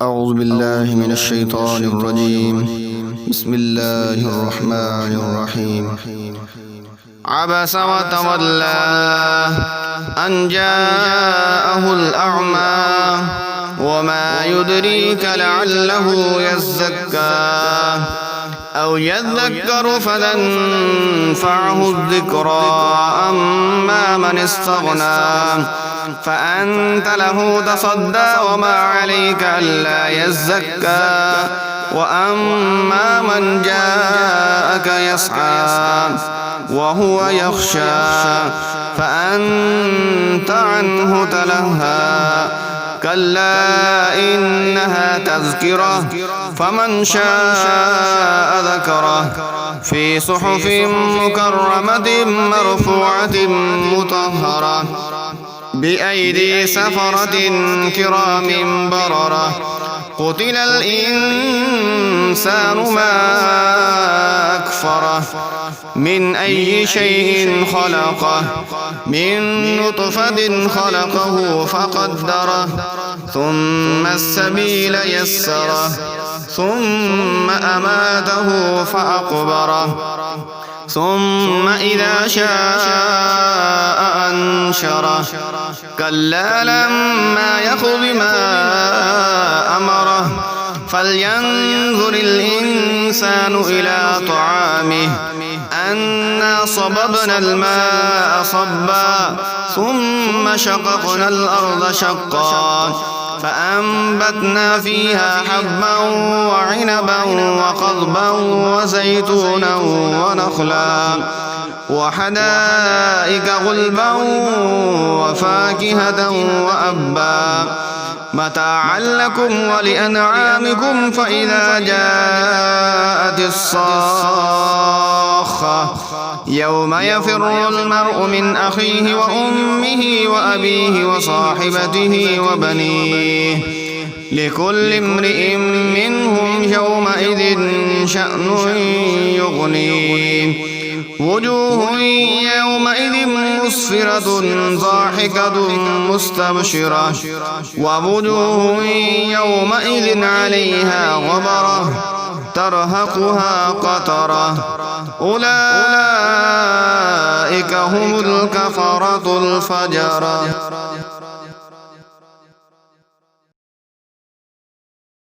أعوذ بالله من الشيطان الرجيم. بسم الله الرحمن الرحيم. عبس وتولى أن جاءه الأعمى وما يدريك لعله يزكى أو يذكر فتنفعه الذكرى. أما من استغنى فأنت له تصدى وما عليك ألا يزكى. وأما من جاءك يسعى وهو يخشى فأنت عنه تلهى. كلا إنها تذكرة فمن شاء ذكره في صحف مكرمة مرفوعة مطهرة بأيدي سفرة كرام بررة. قتل الإنسان ما أكفره من أي شيء خلقه من نطفة خلقه فقدره ثم السبيل يسره ثم أماته فأقبره ثم إذا شاء أنشره. كلا لما يقض ما أمره فلينظر الإنسان إلى طعامه أنا صببنا الماء صبا ثم شققنا الأرض شقا فأنبتنا فيها حبا وعنبا وقضبا وزيتونا ونخلا وحدائق غلبا وفاكهة وأبا متاعا لكم ولأنعامكم. فإذا جاءت الصاخة يوم يفر المرء من أخيه وأمه وأبيه وصاحبته وبنيه لكل امرئ منهم يومئذ شأن يغنيه. وجوه يومئذ مسفرة ضاحكة مستبشرة ووجوه يومئذ عليها غبرة ترهقها قترة. أولئك هم الكفرة الفجرة.